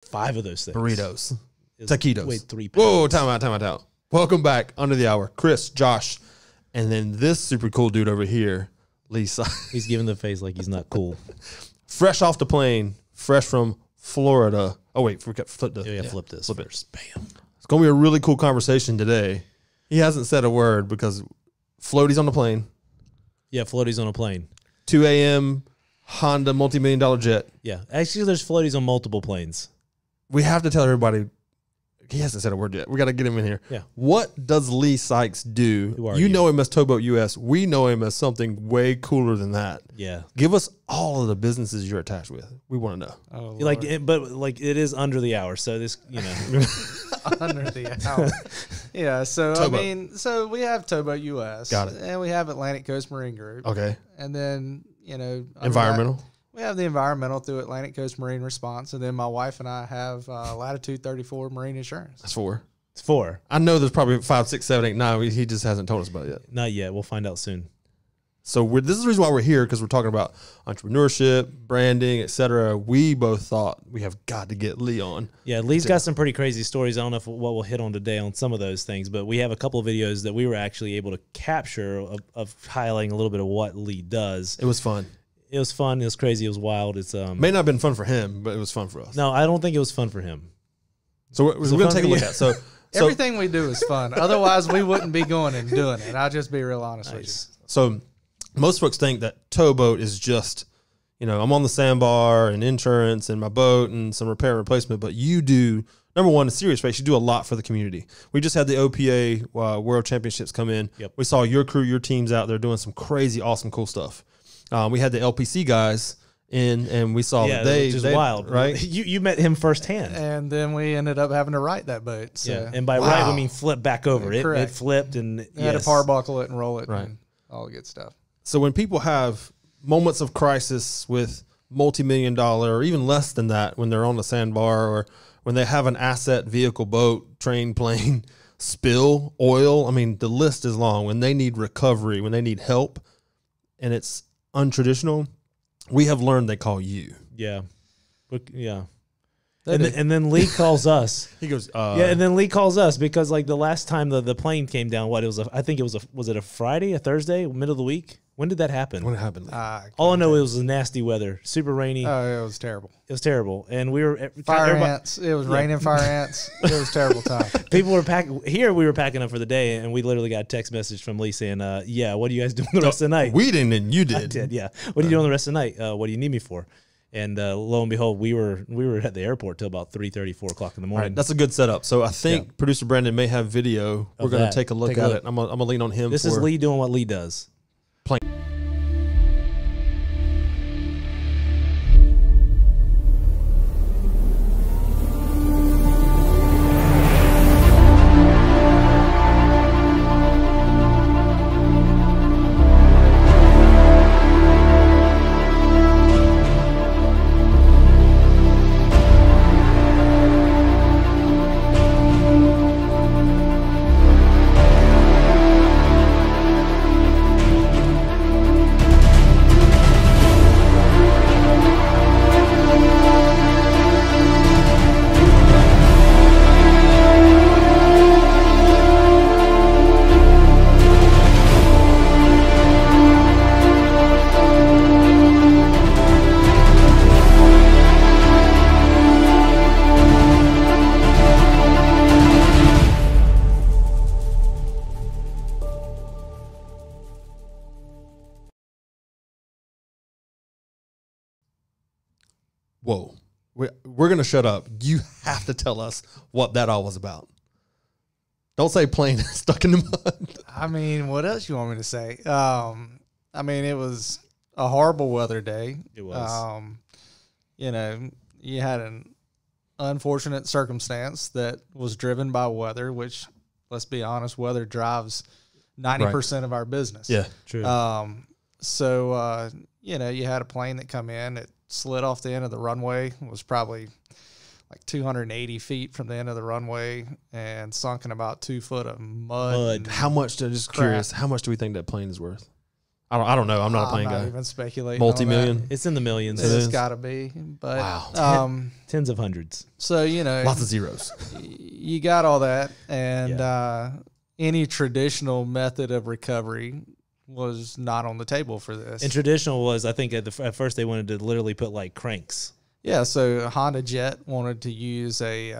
5 of those things. Burritos. Taquitos. Wait, 3 pounds. Whoa, time out. Welcome back, Under the Hour. Chris, Josh, and then this super cool dude over here, Lee Sykes. He's giving the face like he's not cool. Fresh off the plane, fresh from Florida. Oh, wait, flip this. Flip Flip first. it. Bam. It's going to be a really cool conversation today. He hasn't said a word because Floaties on the plane. Yeah, floaties on a plane. 2 a.m. Honda multi-million-dollar jet. Yeah. Actually, there's floaties on multiple planes. We have to tell everybody. He hasn't said a word yet. We got to get him in here. Yeah. What does Lee Sykes do? Who are you you? know him as TowBoatUS. We know him as something way cooler than that. Yeah. Give us all of the businesses you're attached with. We want to know. Oh, but it is under the hour, so this, Under the hour. Yeah, so Towboat. so we have TowBoatUS. Got it. And we have Atlantic Coast Marine Group. Okay. And then, Environmental. We have the environmental through Atlantic Coast Marine Response, and then my wife and I have Latitude 34 Marine Insurance. That's 4. It's 4. I know there's probably 5, 6, 7, 8, 9. He just hasn't told us about it yet. Not yet. We'll find out soon. So this is the reason why we're here, because we're talking about entrepreneurship, branding, etc. We both thought we have got to get Lee on. Yeah, Lee's got some pretty crazy stories. I don't know what we'll hit on today on some of those things, but we have a couple of videos that we were actually able to capture of highlighting a little bit of what Lee does. It was fun. It was fun. It was crazy. It was wild. It's May not have been fun for him, but it was fun for us. No, I don't think it was fun for him. So we're going to take a look at it. So everything we do is fun. Otherwise, we wouldn't be going and doing it. I'll just be real honest with you. So most folks think that towboat is just, I'm on the sandbar and insurance and my boat and some repair and replacement. But you do, number one, in serious race, you do a lot for the community. We just had the OPA World Championships come in. Yep. We saw your crew, your teams out there doing some crazy, awesome, cool stuff. We had the LPC guys in, and we saw that they just wild, right? You met him firsthand, and then we ended up having to right that boat. So. Yeah, and by right we mean flip back over. It flipped and had to power buckle it and roll it, right? And all the good stuff. So when people have moments of crisis with multi-million-dollar or even less than that, when they're on the sandbar or when they have an asset, vehicle, boat, train, plane spill, oil, I mean the list is long. When they need recovery, when they need help, and it's untraditional, we have learned they call you. Yeah. Yeah. And then Lee calls us. He goes, and then Lee calls us because like the last time the plane came down, I think it was it a Friday, a Thursday, middle of the week? When did that happen? When it happened? All I know it was nasty weather, super rainy. Oh, it was terrible. It was terrible. And we were fire ants. It was raining fire ants. It was a terrible time. People were packing here. We were packing up for the day, and we literally got a text message from Lee saying, "Yeah, what are you guys doing the rest of the night?" We didn't, and you did. I did. Yeah. What are you doing the rest of the night? What do you need me for? And lo and behold, we were at the airport till about 3:30, 4 o'clock in the morning. Right, that's a good setup. So I think producer Brandon may have video. We're going to take a look at it. I'm gonna lean on him. This is Lee doing what Lee does. Playing. Whoa. We're going to shut up. You have to tell us what that all was about. Don't say plane stuck in the mud. I mean, what else you want me to say? I mean, it was a horrible weather day. It was. You had an unfortunate circumstance that was driven by weather, which, let's be honest, weather drives 90% of our business. Yeah, true. You had a plane that come in. It slid off the end of the runway. It was probably like 280 feet from the end of the runway and sunk in about 2 foot of mud. How much, just curious, how much do we think that plane is worth? I don't know. I'm not a plane I'm not guy. even speculating. Multi-million. It's in the millions. It's got to be. But Wow. Tens of hundreds. So Lots of zeros. you got all that, and any traditional method of recovery was not on the table for this. And traditional was, I think, at first they wanted to literally put like cranks. Yeah, so Honda Jet wanted to use they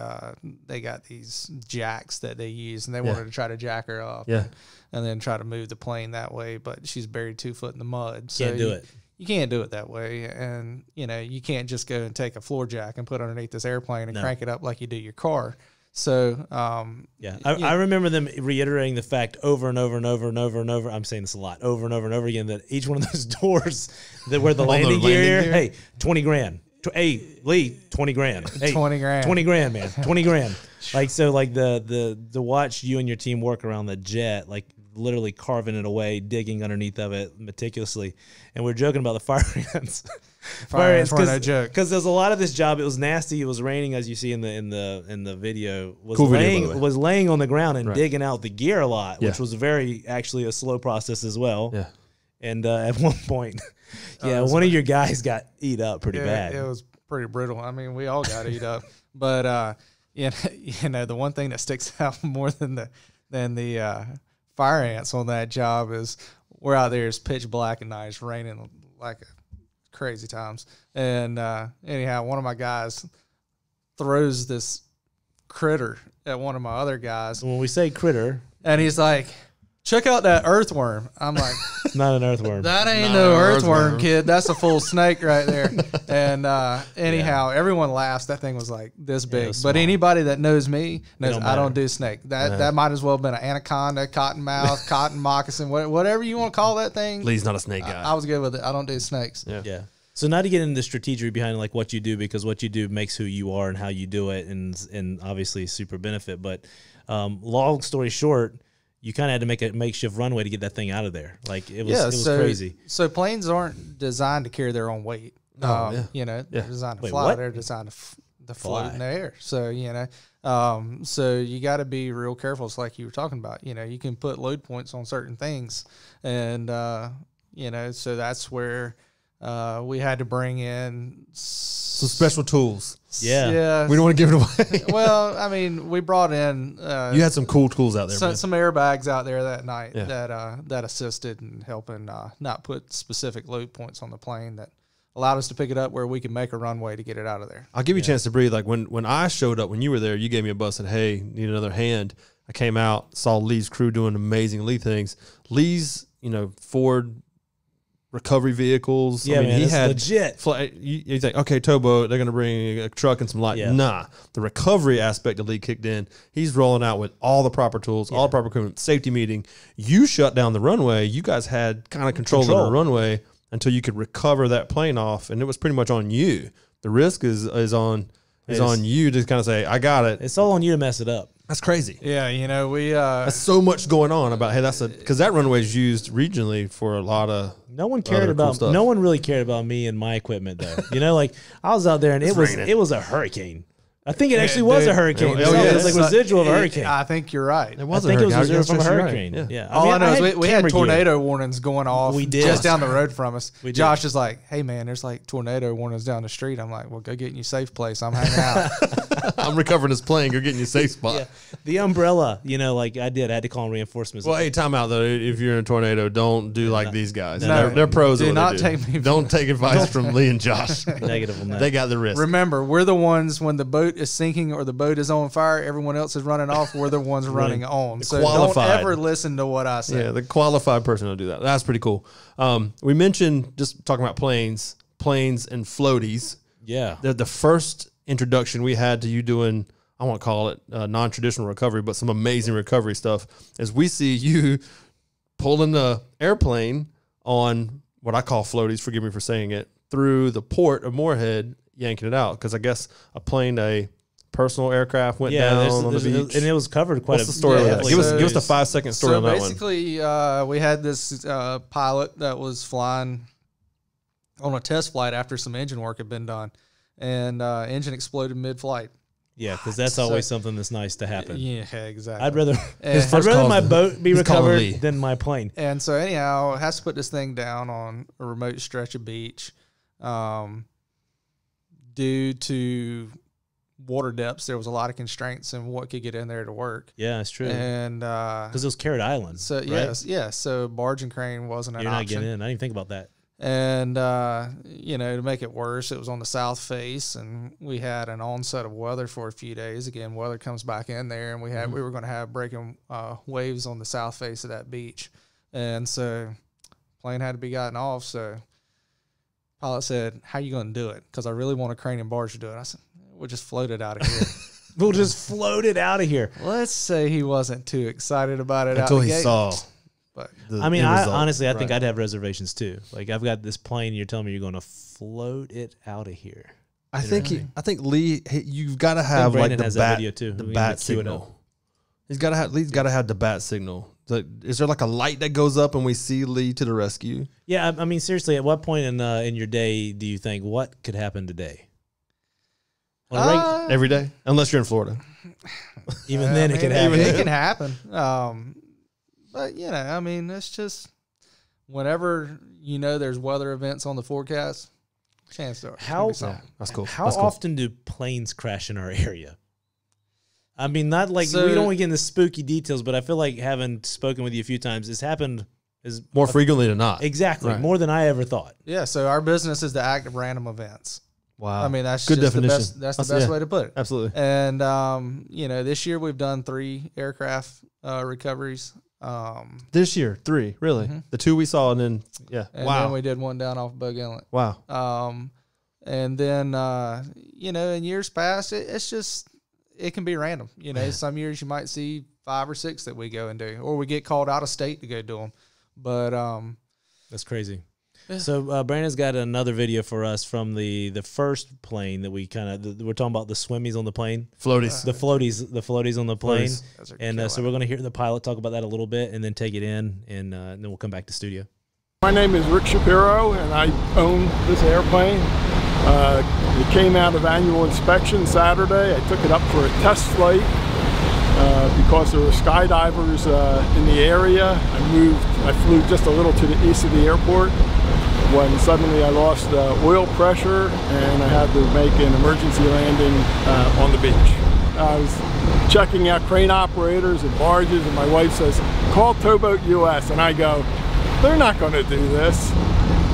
got these jacks that they use, and they wanted to try to jack her up. Yeah. And then try to move the plane that way, but she's buried 2 foot in the mud. So Can't do it. You can't do it that way. And, you can't just go and take a floor jack and put underneath this airplane and crank it up like you do your car. So, I remember them reiterating the fact over and over and over and over and over. I'm saying this a lot, over and over and over again, that each one of those doors that where the landing gear, hey, 20 grand. Hey, Lee, 20 grand. Hey, 20 grand. 20 grand, man. 20 grand. Like, so like the watch you and your team work around the jet, like literally carving it away, digging underneath of it meticulously. And we're joking about the fire ants. Fire ants were no joke. Because there's a lot of this job. It was nasty. It was raining, as you see in the video. Was cool laying video, by the way. was laying on the ground and digging out the gear a lot, which Yeah. was actually a slow process as well. Yeah. And at one point, one of your guys got eat up pretty bad. It was pretty brutal. I mean, we all got eat up. But, the one thing that sticks out more than the fire ants on that job is we're out there, it's pitch black at night, it's raining like crazy times. And anyhow, one of my guys throws this critter at one of my other guys. When we say critter, And he's like, check out that earthworm. I'm like, it's not an earthworm. that ain't Not no an earthworm, earthworm. kid. That's a full snake right there. And anyhow, everyone laughs. That thing was like this big. was But small. anybody that knows me knows don't I don't matter. do snake. That might as well have been an anaconda, cottonmouth, cotton moccasin, whatever you want to call that thing. Lee's not a snake guy. I was good with it. I don't do snakes. Yeah. So not to get into the strategy behind like what you do, because what you do makes who you are and how you do it, and obviously super benefit. But long story short, you kind of had to make a makeshift runway to get that thing out of there. Like it was crazy. So planes aren't designed to carry their own weight. They're designed to fly. what? They're designed to float in the air. So so you got to be real careful. It's like you were talking about. You can put load points on certain things, and so that's where we had to bring in Some special tools. Yeah. We don't want to give it away. Well, I mean, we brought in You had some cool tools out there, man. some airbags out there that night Yeah. that assisted in helping not put specific load points on the plane that allowed us to pick it up where we could make a runway to get it out of there. I'll give you a chance to breathe. Like when I showed up, when you were there, you gave me a buzz and said, hey, need another hand. I came out, saw Lee's crew doing amazing Lee things. Lee's, Ford recovery vehicles. Yeah, man, he it's had legit. You think, okay, towboat, they're going to bring a truck and some light. Yeah. Nah, the recovery aspect of Lee kicked in. He's rolling out with all the proper tools, all the proper equipment, safety meeting. You shut down the runway. You guys had kind of control of the runway until you could recover that plane off, and it was pretty much on you. The risk is on you to kind of say, I got it. It's all on you to mess it up. That's crazy. Yeah, we That's so much going on about, hey, because that runway is used regionally for a lot of No one cared other cool about. stuff. No one really cared about me and my equipment, though. Like I was out there and it raining. was a hurricane. I think it actually was a dude. hurricane. Oh, yeah. It was like residual of a hurricane. I think you're right. It was I think it was hurricane. reserved from a Yes, you're right. hurricane. Yeah. All I know is we had camera gear. tornado warnings going off We did. just down the road from us. We did. Josh is like, hey, man, there's like tornado warnings down the street. I'm like, well, go get in your safe place. I'm hanging out. I'm recovering this plane. You're getting your safe spot. Yeah. The umbrella, like I had to call in reinforcements. Well, hey, time out though. If you're in a tornado, don't do like these guys. No. They're pros. Do at what not they do. take me for- Don't take advice from Lee and Josh. Negative on that. They got the risk. Remember, we're the ones when the boat is sinking or the boat is on fire, everyone else is running off. We're the ones running on. So qualified. don't ever listen to what I say. Yeah, the qualified person will do that. That's pretty cool. We mentioned, just talking about planes and floaties. Yeah. The first introduction we had to you doing, I won't call it non-traditional recovery, but some amazing recovery stuff, is we see you pulling the airplane on what I call floaties, forgive me for saying it, through the port of Moorhead, yanking it out. Because I guess a personal aircraft went down on the beach. and it was covered quite What's a the story yeah, with that? Give us the 5-second story on that one. So basically, we had this pilot that was flying on a test flight after some engine work had been done, and engine exploded mid-flight. Yeah, because that's always something that's nice to happen. Yeah, exactly. I'd rather call my is- boat be he's calling recovered Lee. than my plane. And so anyhow, has to put this thing down on a remote stretch of beach. Due to water depths, there was a lot of constraints in what could get in there to work. Yeah, that's true. And Because it was Carrot Island. so right? yes, so barge and crane wasn't an You're not option. getting in. I didn't even think about that. And to make it worse, it was on the south face, and we had an onset of weather for a few days. Again, weather comes back in there, and we were going to have breaking waves on the south face of that beach, and so plane had to be gotten off. So pilot said, "How are you going to do it?" Because I really want a crane and barge to do it. I said, "We'll just float it out of here." We'll just float it out of here. Let's say he wasn't too excited about it Until out the he gate. saw. But I mean, honestly, I Right. think I'd have reservations too. Like, I've got this plane. You're telling me you're going to float it out of here. I think Lee, you've got to have Brandon like has the that bat, video too. the We bat need to queue it signal. Lee's got to have the bat signal. Is there like a light that goes up and we see Lee to the rescue? Yeah, I mean, seriously, at what point in your day do you think what could happen today? Every day, unless you're in Florida. Even then, it can happen. It can happen. But I mean, it's just whenever there's weather events on the forecast, chance there. That's cool. How That's cool. often do planes crash in our area? I mean, not like So- we don't want to get into spooky details, but I feel like having spoken with you a few times, it's happened More frequently than not. exactly Right. more than I ever thought. Yeah. So our business is the act of random events. Wow. I mean, that's good just definition. That's the best way to put it. Absolutely. And this year we've done 3 aircraft recoveries. This year, 3, really. The 2 we saw, and then And wow. then we did one down off Bug Inlet. Wow. And then in years past, it's just it can be random. Some years you might see 5 or 6 that we go and do, or we get called out of state to go do them. But That's crazy. So Brandon's got another video for us from the first plane that we we're talking about the swimmies on the plane, Floaties. the floaties on the plane, Floaties. and so we're going to hear the pilot talk about that a little bit, and then take it in, and then we'll come back to studio. My name is Rick Shapiro, and I own this airplane. It came out of annual inspection Saturday. I took it up for a test flight because there were skydivers in the area. I flew just a little to the east of the airport when suddenly I lost oil pressure and I had to make an emergency landing on the beach. I was checking out crane operators and barges, and my wife says, "Call TowBoatUS," and I go, "They're not going to do this."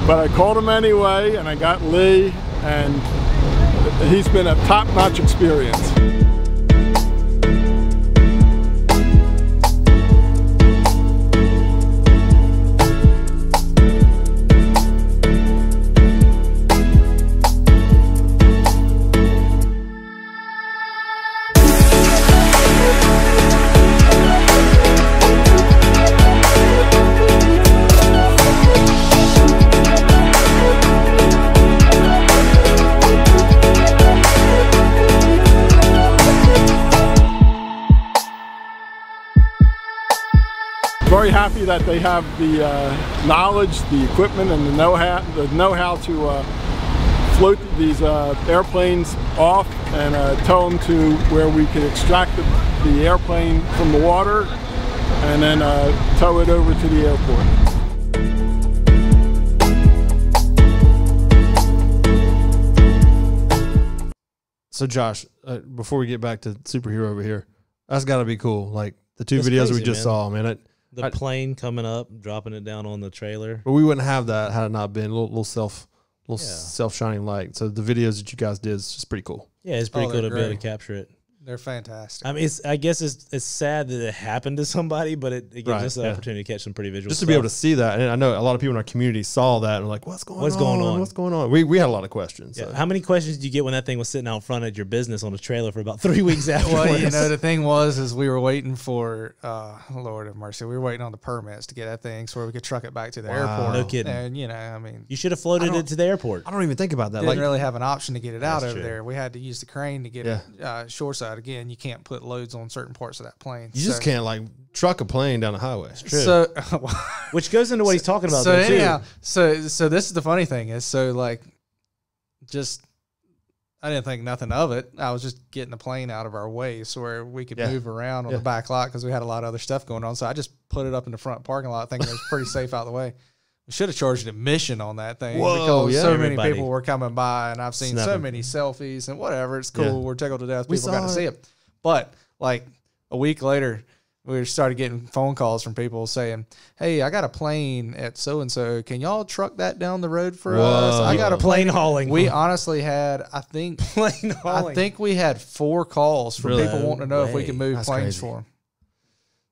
But I called them anyway, and I got Lee, and he's been a top-notch experience. Very happy that they have the knowledge, the equipment, and the know-how to float these airplanes off and tow them to where we can extract the airplane from the water and then tow it over to the airport. So Josh, before we get back to superhero over here, that's got to be cool. Like the 2 That's videos we crazy, just man. saw, man. The plane coming up, dropping it down on the trailer. But we wouldn't have that had it not been a little self shining light. So the videos that you guys did is just pretty cool. Yeah, it's pretty Oh, cool to they're be able to great. capture it. They're fantastic. I mean, I guess it's sad that it happened to somebody, but it gives Right, us the yeah. opportunity to catch some pretty visual Just to stuff. be able to see that, and I know a lot of people in our community saw that and were like, "What's going on? What's going on?" We had a lot of questions. Yeah. So. How many questions did you get when that thing was sitting out front at your business on a trailer for about 3 weeks afterwards? Well, the thing is we were waiting for, Lord have mercy, we were waiting on the permits to get that thing so we could truck it back to the airport. No kidding. And, I mean, You should have floated it to the airport. I don't even think about that. didn't Like, really have an option to get it out That's over true. there. We had to use the crane to get it shoreside. Again, you can't put loads on certain parts of that plane. you just can't like truck a plane down the highway. True. So, Which goes into what he's talking about. so though, too. anyhow, so this is the funny thing is, so like, just I didn't think nothing of it. I was just getting the plane out of our way so where we could move around on the back lot because we had a lot of other stuff going on. So I just put it up in the front parking lot thinking it was pretty safe out of the way. We should have charged admission on that thing because so many people were coming by, and I've seen so many selfies and whatever. It's cool. Yeah. We're tickled to death. People got to see it. But like a week later, we started getting phone calls from people saying, "Hey, I got a plane at so-and-so. Can y'all truck that down the road for us? I got a plane hauling." We honestly had, I think we had 4 calls from people wanting to know if we could move planes for them.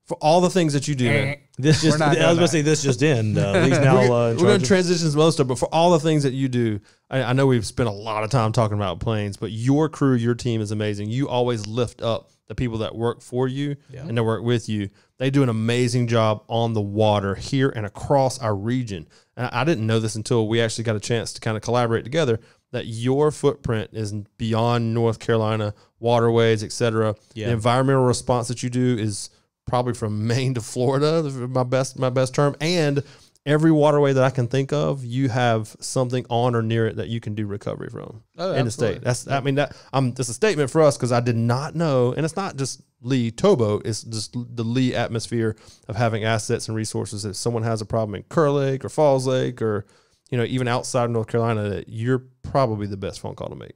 For all the things that you do. This just, I was going to say this just in. Lee's now we're going to transition some other stuff, but for all the things that you do, I know we've spent a lot of time talking about planes, but your crew, your team is amazing. You always lift up the people that work for you and that work with you. They do an amazing job on the water here and across our region. And I didn't know this until we actually got a chance to kind of collaborate together, that your footprint is beyond North Carolina, waterways, et cetera. The environmental response that you do is probably from Maine to Florida, my best term. And every waterway that I can think of, you have something on or near it that you can do recovery from in the state. That's, I mean, that's a statement for us because I did not know, and it's not just Lee Towboat, it's just the Lee atmosphere of having assets and resources. If someone has a problem in Kerr Lake or Falls Lake or, you know, even outside of North Carolina, that you're probably the best phone call to make.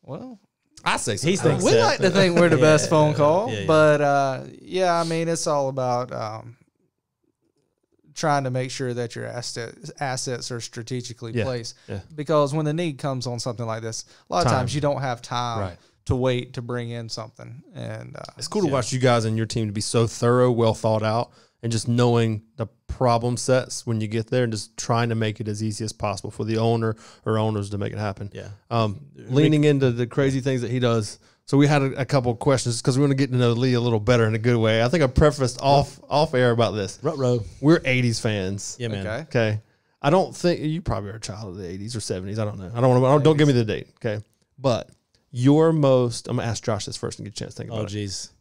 Well, I say so. We like to think we're the best phone call, but I mean, it's all about trying to make sure that your assets are strategically placed. Because when the need comes on something like this, a lot of times you don't have time to wait to bring in something. And it's cool to watch you guys and your team to be so thorough, well thought out, and just knowing the problem sets when you get there and just trying to make it as easy as possible for the owner or owners to make it happen. Leaning into the crazy things that he does. So we had a couple of questions because we want to get to know Lee a little better in a good way. I think I prefaced off air about this. Ruh-roh. We're 80s fans. Yeah, man. Okay. I don't think you probably are a child of the 80s or 70s. I don't know. Don't give me the date. Okay. But your most, I'm going to ask Josh this first and get a chance to think about it. Oh, geez.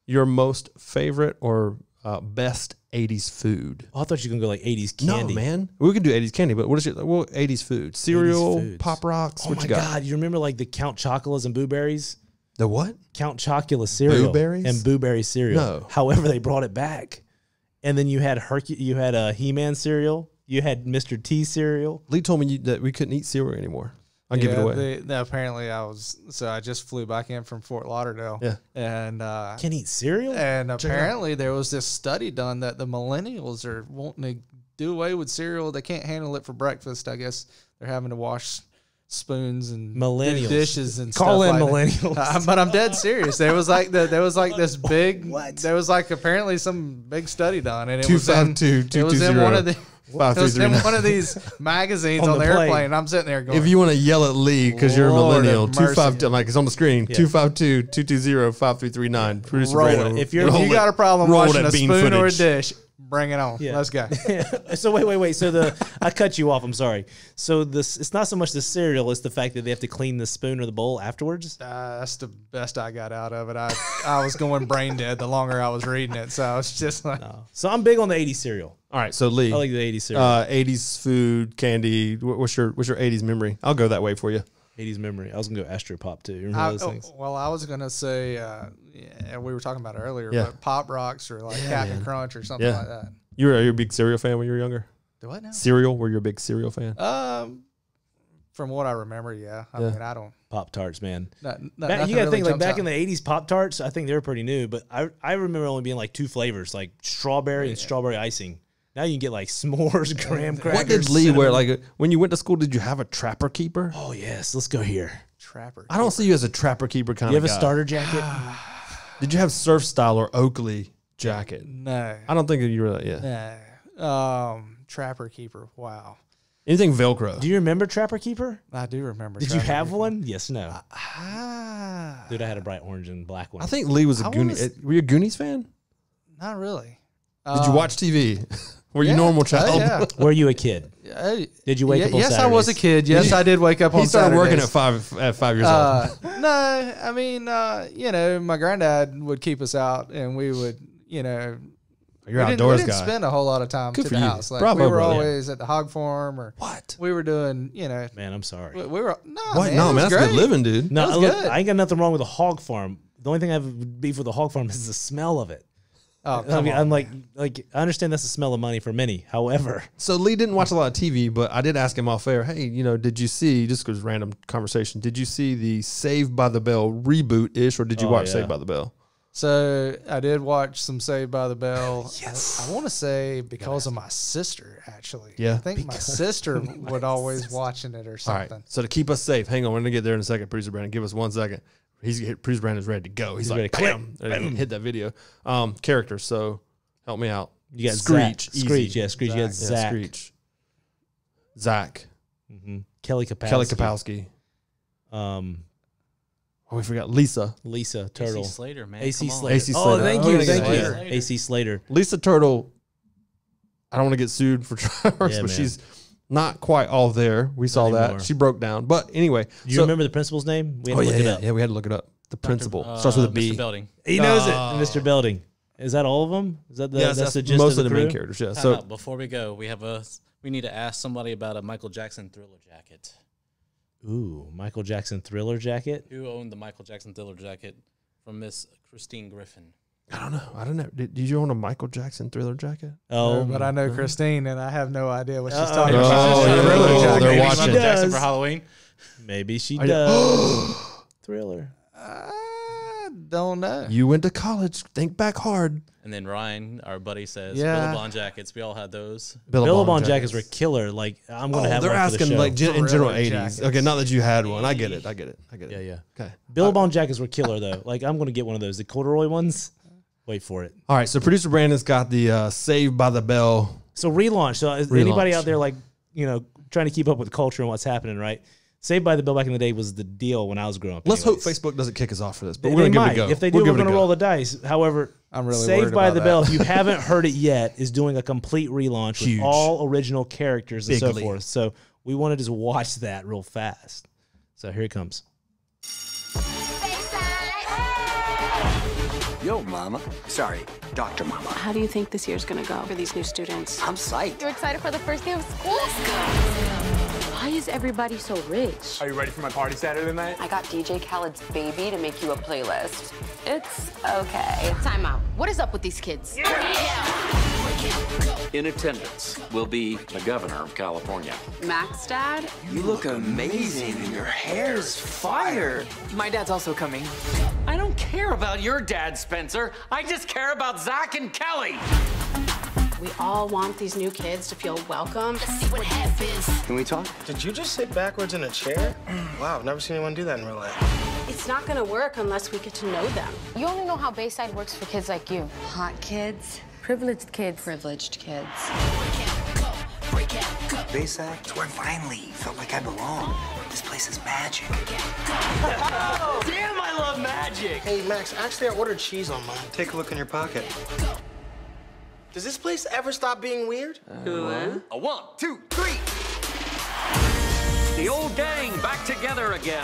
Your most favorite or best 80s food? Oh, I thought you were going to go like 80s candy. No, man. We could do 80s candy, but what is your 80s food? Cereal, Pop Rocks, what you got? Oh, my God. You remember like the Count Chocolas and Boo Berries? The what? Count Chocula cereal. Boo Berries? And Boo Berry cereal. No. However, they brought it back. And then you had a He-Man cereal. You had Mr. T cereal. Lee told me that we couldn't eat cereal anymore. I'll give it away. Apparently I just flew back in from Fort Lauderdale. Yeah. And can't eat cereal? And apparently there was this study done that the millennials are wanting to do away with cereal. They can't handle it for breakfast. I guess they're having to wash spoons and millennials dishes and call stuff in like millennials. That. But I'm dead serious. There was like this big there was like apparently some big study done, and it was in one of the it was in one of these magazines on the airplane. And I'm sitting there going, if you want to yell at Lee because you're a millennial, 252, like it's on the screen, 252-220-5339. Producer Brandon, if you got a problem washing a spoon or a dish, bring it on. Let's go. So wait. So I cut you off. I'm sorry. So it's not so much the cereal; it's the fact that they have to clean the spoon or the bowl afterwards. That's the best I got out of it. I was going brain dead the longer I was reading it. So I was just like, no. So I'm big on the 80s cereal. All right, so Lee, I like the 80s cereal. 80s food, candy. What's your 80s memory? I'll go that way for you. 80s memory. I was gonna go Astro Pop too. You remember those things? Well, I was gonna say, we were talking about it earlier, but Pop Rocks or like Captain Crunch or something like that. You were a big cereal fan when you were younger? Do what now? Cereal? Were you a big cereal fan? From what I remember, I mean, I don't. Pop-Tarts, man. You got to think, like back in the 80s, Pop-Tarts, I think they were pretty new, but I remember only being like 2 flavors, like strawberry and strawberry icing. Now you can get like s'mores, graham crackers. What did Lee wear? Like when you went to school, did you have a Trapper Keeper? Oh, yes. Let's go here. Trapper I don't see you as a Trapper Keeper kind of guy. You have a starter jacket? Did you have Surf Style or Oakley jacket? No. I don't think you were that, No. Trapper Keeper. Wow. Anything Velcro. Do you remember Trapper Keeper? I do remember. Did you have one? Yes, no. Dude, I had a bright orange and black one. I think Lee was a Goonies. Were you a Goonies fan? Not really. Did you watch TV? Were you normal child? Were you a kid? Did you wake up on Yes, Saturdays? I was a kid. Yes, I did wake up on Saturdays. He started working at 5 years old. No, I mean, my granddad would keep us out, and we would, You're we outdoors didn't guy. spend a whole lot of time Good to for the you. house. Like Bravo, we were brother. always at the hog farm, or What? we were doing. You know, Man, I'm sorry. we were no, What? man, No, it man, was that's great. good living, dude. No, was look, good. I ain't got nothing wrong with a hog farm. The only thing I have beef with a hog farm is the smell of it. Oh, I come mean, on, I'm man. like, I understand that's the smell of money for many. However, So Lee didn't watch a lot of TV, but I did ask him off air, hey, you know, did you see, just because random conversation, did you see the Saved by the Bell reboot-ish, or did you Oh, watch yeah. Saved by the Bell? So I did watch some Saved by the Bell. Yes. I want to say because of my sister, actually. Yeah. I think my sister would always watching it or All something. right. So to keep us safe, hang on, we're going to get there in a second, Producer Brandon. Give us 1 second. Producer Brandon's ready to go. He's like, ready to click. bam, hit that video. Characters, so help me out. you got Screech. Zach. Screech, easy. yeah, Screech. You got Yeah, Zach. Screech. Zach. Kelly Kapowski. Kelly Kapowski. Oh, we forgot Lisa. Lisa Turtle. AC Slater, man. AC come on. Slater. AC Oh, Slater. thank We're you. gonna get Thank Slater. you. AC Slater. Lisa Turtle, I don't want to get sued for Triworks, Yeah, but man. she's not quite all there. We saw that. anymore. She broke down. But anyway. Do you remember the principal's name? We had Oh, to yeah, look it yeah, up. yeah, we had to look it up. The principal. Starts with a B. Mr. Belding. He knows it. Mr. Belding. Is that all of them? Is that the, Yes, that's the gist most of of the crew? main characters, yeah. Time So out. Before we go, we need to ask somebody about a Michael Jackson Thriller jacket. Ooh, Michael Jackson Thriller jacket. Who owned the Michael Jackson Thriller jacket from Miss Christine Griffin? I don't know. I don't know. Did you own a Michael Jackson Thriller jacket? Oh, But I know Christine, and I have no idea what she's Uh-oh. talking about. Oh, She's just yeah. trying to really Oh, jack they're me. watching. Michael She Jackson does. for Halloween. maybe she Are you- does. Thriller. I don't know. You went to college. Think back hard. And then Ryan, our buddy, says Yeah. Billabong jackets. We all had those. Billabong jackets were killer. Like I'm gonna have They're one for the asking show. like in general Thriller 80s. jackets. Okay, not that you had one. I get it. yeah, yeah. Okay. Billabong jackets were killer though. Like I'm gonna get one of those. The corduroy ones. Wait for it. All right, so producer Brandon's got the Saved by the Bell. So relaunch. So is Relaunch. anybody out there like trying to keep up with culture and what's happening? Right. Saved by the Bell back in the day was the deal when I was growing up. Let's hope anyways. Facebook doesn't kick us off for this, but They we're going to give it might. a go. If they do, We'll we're give it a going to go. roll the dice. However, I'm really Saved worried by about the that. Bell, if you haven't heard it yet, is doing a complete relaunch Huge. with all original characters and so Bigly. forth. So we want to just watch that real fast. So here it comes. Yo, Mama. Sorry, Dr. Mama. How do you think this year's gonna go for these new students? I'm psyched. You're excited for the first day of school? Why is everybody so rich? Are you ready for my party Saturday night? I got DJ Khaled's Baby to make you a playlist. It's okay. Time out. What is up with these kids? In attendance will be the governor of California. Max Dad? You look amazing and your hair's fire. My dad's also coming. I don't care about your dad, Spencer. I just care about Zach and Kelly. We all want these new kids to feel welcome. Let's see what happens. Can we talk? Did you just sit backwards in a chair? Wow, I've never seen anyone do that in real life. It's not gonna work unless we get to know them. You only know how Bayside works for kids like you. Hot kids. Privileged kids. Privileged kids. Bayside, it's where I finally felt like I belong. This place is magic. Damn, I love magic. Hey, Max, actually, I ordered cheese on mine. Take a look in your pocket. Does this place ever stop being weird? A 1, 2, 3. The old gang back together again.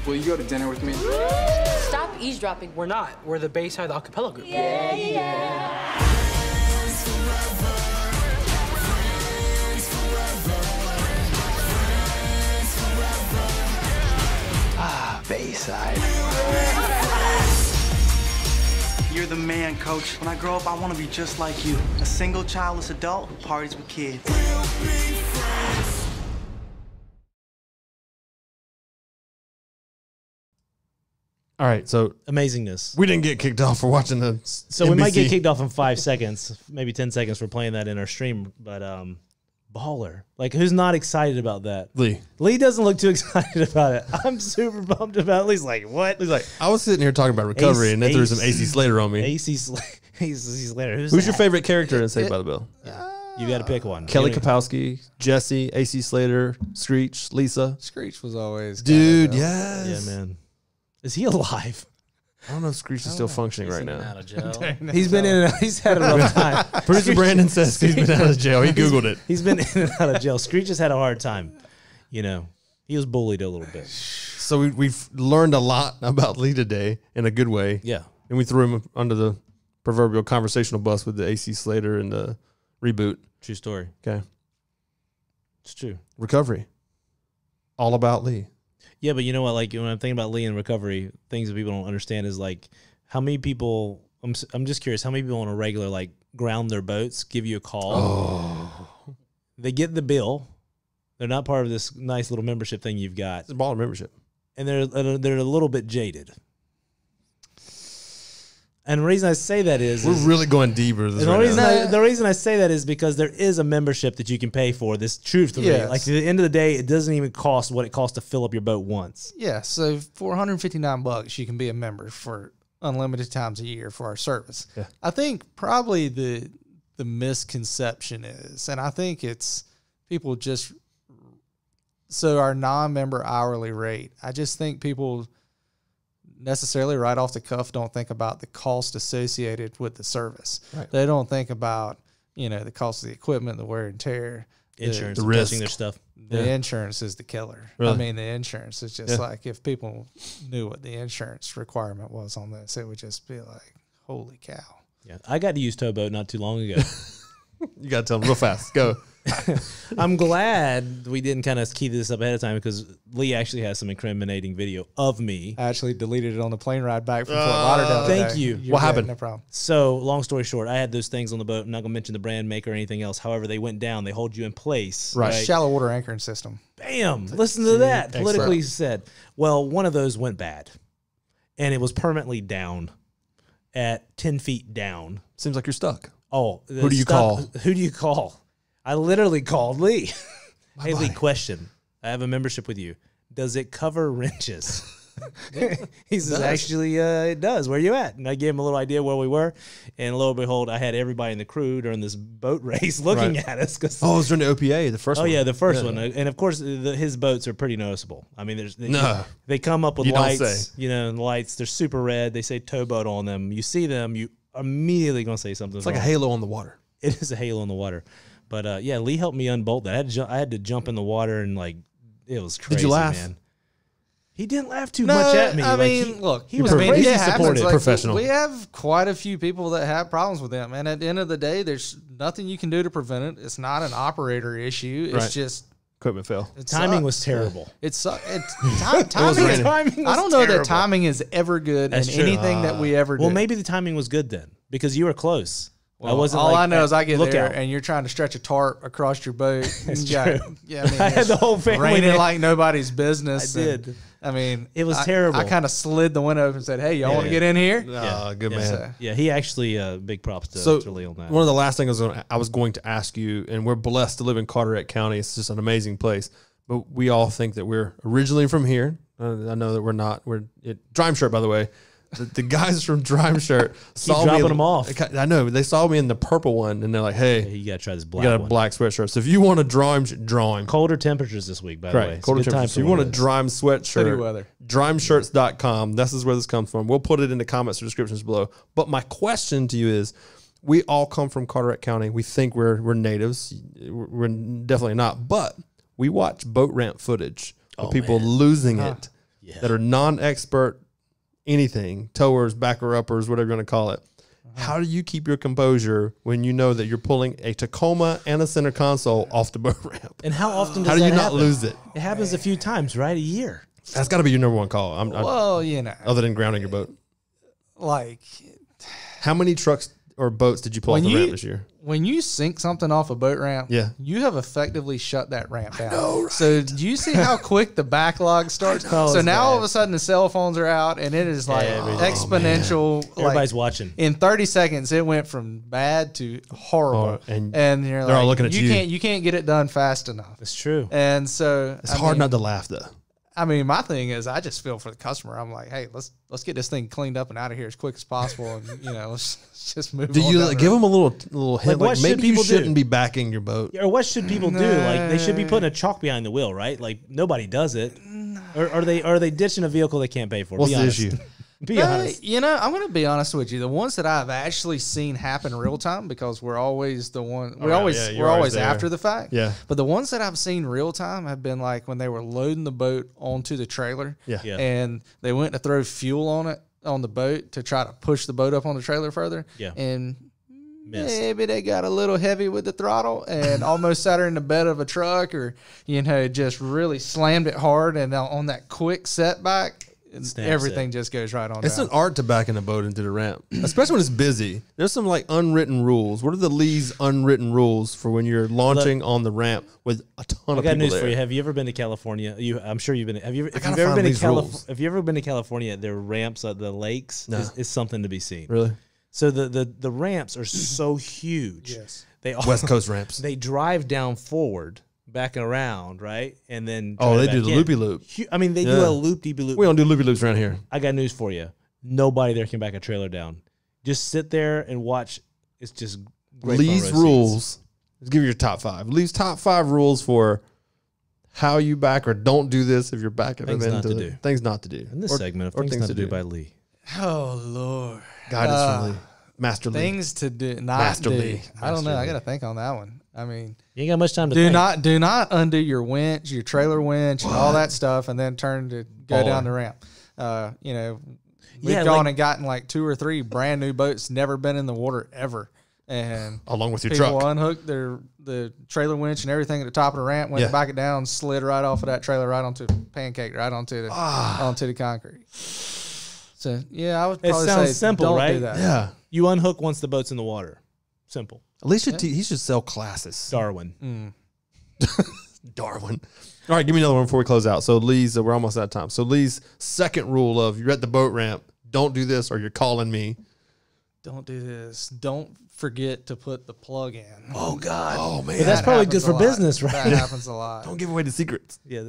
Will you go to dinner with me? Stop eavesdropping. We're not. We're the Bayside Acapella group. Bayside. You're the man, Coach. When I grow up, I want to be just like you. A single childless adult who parties with kids. All right, so Amazingness. we didn't get kicked off for watching the So we might get NBC. kicked off in 5 seconds, maybe 10 seconds for playing that in our stream. But baller. Like, who's not excited about that? Lee. Lee doesn't look too excited about it. I'm super bummed about it. Lee's like, what? He's like, I was sitting here talking about recovery, Ace- and they threw some Ace- AC Slater on me. AC Slater. Who's Who's your that? favorite character in Saved by the Bell? You got to pick one. Kelly You know- Kapowski, Jesse, AC Slater, Screech, Lisa. Screech was always Dude, kinda yes. Yeah, man. Is he alive? I don't know if Screech is still functioning right now. Out of jail. He's been in and out. He's had a rough time. Producer Brandon says he's been out of jail. He Googled it. He's been in and out of jail. Screech has had a hard time. You know, he was bullied a little bit. So we've learned a lot about Lee today in a good way. Yeah. And we threw him under the proverbial conversational bus with the AC Slater and the reboot. True story. Okay. It's true. Recovery. All about Lee. Yeah, but you know what? Like when I'm thinking about Lee and recovery, things that people don't understand is like how many people. I'm just curious. How many people on a regular like ground their boats, give you a call? Oh. They get the bill. They're not part of this nice little membership thing you've got. It's a baller membership, and they're a little bit jaded. And the reason I say that is we're really going deeper. The reason I say that is because there is a membership that you can pay for. This truthfully, like at the end of the day, it doesn't even cost what it costs to fill up your boat once. Yeah, so for $159, you can be a member for unlimited times a year for our service. Yeah. I think probably the misconception is, and I think it's people just so our non-member hourly rate. I just think people necessarily right off the cuff don't think about the cost associated with the service. Right. They don't think about, the cost of the equipment, the wear and tear, insurance, the risk, their stuff. The insurance is the killer. Really? I mean, the insurance is just like if people knew what the insurance requirement was on this, it would just be like, holy cow. Yeah, I got to use Towboat not too long ago. You got to tell them real fast. Go. I'm glad we didn't kind of key this up ahead of time because Lee actually has some incriminating video of me. I actually deleted it on the plane ride back from Fort Lauderdale. Thank you. What happened? No problem. So, long story short, I had those things on the boat. I'm not going to mention the brand maker or anything else. However, they went down. They hold you in place. Right. Shallow water anchoring system. Bam. Listen to that. Politically said. Well, one of those went bad. And it was permanently down at 10 feet down. Seems like you're stuck. Oh. Who do you call? Who do you call? I literally called Lee. Hey, Lee, question. I have a membership with you. Does it cover wrenches? He says, actually, it does. Where you at? And I gave him a little idea where we were. And lo and behold, I had everybody in the crew during this boat race looking at us. It was during the OPA, the first one. Oh, yeah, the first one. And, of course, his boats are pretty noticeable. I mean, they come up with you lights. Don't say. And the lights, they're super red. They say towboat on them. You see them, you immediately going to say something. It's like a halo on the water. It is a halo on the water. But, yeah, Lee helped me unbolt that. I had to jump in the water and, like, it was crazy, Did you laugh? Man. He didn't laugh too much at me. I mean, he was crazy supportive. Professional. We have quite a few people that have problems with them. And at the end of the day, there's nothing you can do to prevent it. It's not an operator issue. It's just equipment fail. Timing was terrible. Timing. I don't know that timing is ever good in anything that we ever do. Well, maybe the timing was good then because you were close. Well, all I know is I get there and you're trying to stretch a tarp across your boat. That's true. Yeah, I mean, I had the whole family raining like nobody's business. I did. I mean, it was terrible. I kind of slid the window open and said, "Hey, y'all want to get in here?" Good man. Yeah, he actually big props to Lee on that. One of the last things I was going to ask you, and we're blessed to live in Carteret County. It's just an amazing place. But we all think that we're originally from here. I know that we're not. We're Drime Shirt, by the way. The guys from Drime Shirt saw dropping me. Them off. I know. They saw me in the purple one, and they're like, "Hey, you got to try this black. You got a black sweatshirt. So if you want a Drime, colder temperatures this week, by the way. Colder temperatures. So you want a Drime sweatshirt? Weather. Drimeshirts.com. This is where this comes from. We'll put it in the comments or descriptions below. But my question to you is, we all come from Carteret County. We think we're natives. We're definitely not. But we watch boat ramp footage of people losing it that are non-expert. Anything, towers, backer uppers, whatever you want to call it. How do you keep your composure when you know that you're pulling a Tacoma and a center console off the boat ramp? And how often does how do you that not happen? lose it? It happens a few times, right? A year. That's got to be your number one call. Well, you know, other than grounding your boat. Like, how many trucks or boats did you pull off the ramp this year? When you sink something off a boat ramp, you have effectively shut that ramp down. I know, right? So do you see how quick the backlog starts? So now all of a sudden the cell phones are out and it is like exponential. Everybody's watching. In 30 seconds, it went from bad to horrible. And you're they're all looking at you. You can't get it done fast enough. That's true. And so it's hard not to laugh though. I mean, my thing is, I just feel for the customer. I'm like, hey, let's get this thing cleaned up and out of here as quick as possible, and let's just move. Do you give them a little hint? Like maybe you shouldn't be backing your boat, or what should people do? Like they should be putting a chalk behind the wheel, right? Like nobody does it, or are they ditching a vehicle they can't pay for? What's the issue? Be honest. You know, I'm going to be honest with you. The ones that I've actually seen happen real time, because we're always the one. We're always after the fact. Yeah. But the ones that I've seen real time have been like when they were loading the boat onto the trailer. Yeah. And they went to throw fuel on the boat to try to push the boat up on the trailer further. Yeah. And missed. Maybe they got a little heavy with the throttle and almost sat her in the bed of a truck, or just really slammed it hard, and on that quick setback, everything just goes right on. It's an art to backing a boat into the ramp, especially when it's busy. There's some like unwritten rules. What are the Lee's unwritten rules for when you're launching on the ramp with a ton of people? I got news there? for you. Have you ever been to California? I'm sure you've been. Have you If ever been to California? Their ramps at the lakes is something to be seen. Really? So the ramps are so huge. Yes. They are West Coast ramps. They drive down forward, back around, right, and then they do the loopy loop. I mean, they do a loop-de-loop. We don't do loopy loops around here. I got news for you. Nobody there can back a trailer down. Just sit there and watch. It's just great. Lee's rules. Let's give you your top 5. Lee's top 5 rules for how you back or don't do this if you're backing Things them not into to do. Things not to do. In this segment of Things Not to Do by Lee. Oh Lord, guidance from Lee. Master Lee. Things to do, not Master do. Lee. I don't know. Master I Lee. got to think on that one. I mean, you ain't got much time to think. Do not undo your winch, your trailer winch, and all that stuff, and then turn to go down the ramp. We've gone and gotten like 2 or 3 brand new boats, never been in the water ever, and along with your people truck, unhooked the trailer winch and everything at the top of the ramp, went back it down, slid right off of that trailer, right onto pancake, right onto the concrete. So I would probably say simple, don't right? do that. Yeah, you unhook once the boat's in the water. Simple. At least he should sell classes. Darwin. Darwin. All right, give me another one before we close out. So Lee's, we're almost out of time. So Lee's second rule of you're at the boat ramp, don't do this or you're calling me. Don't do this. Don't forget to put the plug in. Oh God. Oh man. But that's probably good for business, right? That happens a lot. Don't give away the secrets. Yeah.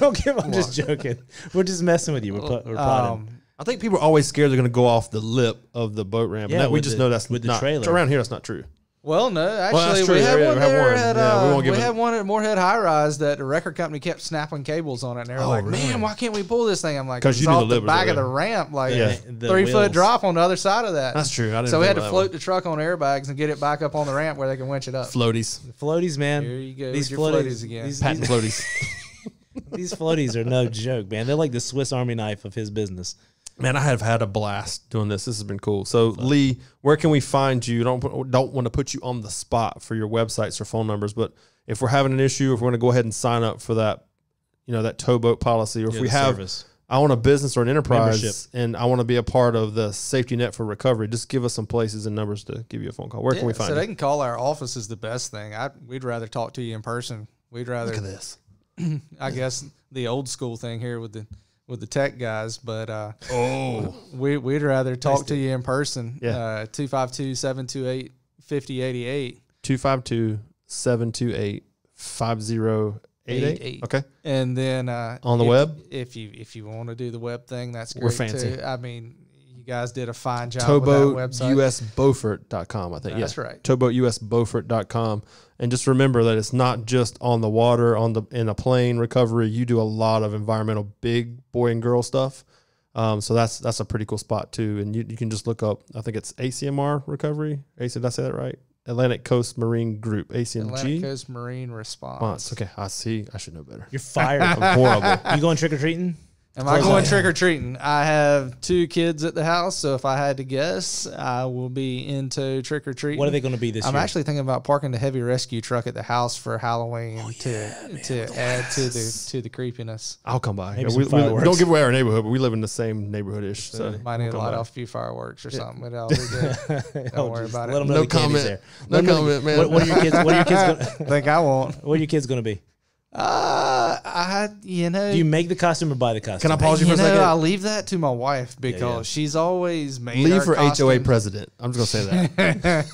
Don't give. I'm just joking. We're just messing with you. We're potting. I think people are always scared they're going to go off the lip of the boat ramp. Yeah, we just know that's with not, the trailer. Around here, that's not true. Well, no, that's actually, true. we had one there we at one at Moorhead High Rise that the record company kept snapping cables on it, and they were like, really? "Man, why can't we pull this thing?" I'm like, "'Cause it's you knew off the the lip was back right of the there." ramp, like the 3-foot wheels. drop on the other side of that." That's true. I didn't So we had to think about float the truck on airbags and get it back up on the ramp where they can winch it up. Floaties. Floaties, man. Here you go. These These floaties again. Patent floaties. These floaties are no joke, man. They're like the Swiss Army knife of his business. Man, I have had a blast doing this. This has been cool. So, Lee, where can we find you? Don't want to put you on the spot for your websites or phone numbers, but if we're having an issue, if we're going to go ahead and sign up for that, that towboat policy, or if we have, I want a business or an enterprise, membership, and I want to be a part of the safety net for recovery, just give us some places and numbers to give you a phone call. Where can we find you? So they can call our office is the best thing. We'd rather talk to you in person. We'd rather. Look at this. I guess the old school thing here with the tech guys, but we'd rather talk to you in person. Yeah. 252-728-5088. 252-728-5088. Okay. And then on the web, if you want to do the web thing, that's great. We're fancy. too. I mean, you guys did a fine job with that website. TowBoatUS.Beaufort.com, I think. That's right. TowBoatUS.Beaufort.com. And just remember that it's not just on the water, in a plane recovery. You do a lot of environmental big boy and girl stuff. So that's a pretty cool spot too. And you can just look up, I think it's ACMR recovery. Did I say that right? Atlantic Coast Marine Group, ACMG. Atlantic Coast Marine Response. Okay, I see. I should know better. You're fired. I'm horrible. You going trick or treating? Am I going trick or treating? I have 2 kids at the house, so if I had to guess, I will be into trick or treating. What are they going to be this year? I'm actually thinking about parking the heavy rescue truck at the house for Halloween to add to the creepiness. I'll come by. Maybe We some fireworks. don't give away our neighborhood, but we live in the same neighborhood-ish. So Might need to light off a few fireworks or something, but I'll be good. Don't worry about it. Let them know No the candy's comment. there. No comment, man. What are your kids? What are your kids? Think I won't. What are your kids going to be? Do Do you make the costume or buy the costume? Can I pause you for a second? I'll leave that to my wife because she's always made Leave our for costumes. HOA president. I'm just going to say that.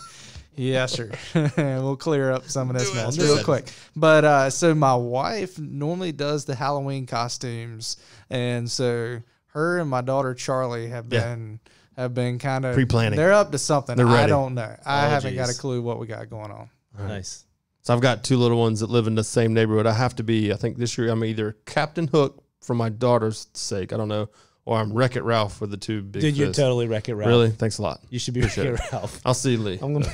Yes, sir. We'll clear up some of this mess real quick. But so my wife normally does the Halloween costumes, and so her and my daughter Charlie have been kind of Pre-planning. They're up to something. They're ready. I don't know. I haven't got a geez. clue what we got going on. Nice. So I've got 2 little ones that live in the same neighborhood. I have to be, I think this year I'm either Captain Hook for my daughter's sake, I don't know, or I'm Wreck-It Ralph with the two big Dude, you're fists. totally Wreck-It Ralph. Really? Thanks a lot. You should be Appreciate Wreck-It it. Ralph. I'll see you, Lee. I'm gonna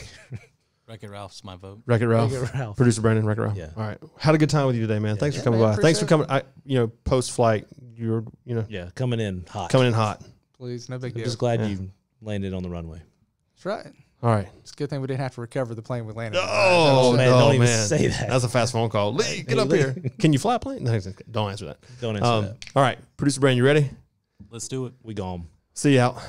Wreck-It Ralph's my vote. Wreck-It Ralph. Wreck-It Ralph. Producer Brandon, Wreck-It Ralph. Yeah. All right. Had a good time with you today, man. Thanks for coming man, by. Thanks for appreciate coming. Post flight, you're coming in hot. coming in hot. Please, no big I'm deal. just glad you landed on the runway. That's right. All right. It's a good thing we didn't have to recover the plane we landed on. Oh, man, don't even say that. That's a fast phone call. Lee, get up here. Can you fly a plane? No, don't answer that. Don't answer that. All right. Producer Brandon, you ready? Let's do it. See you out.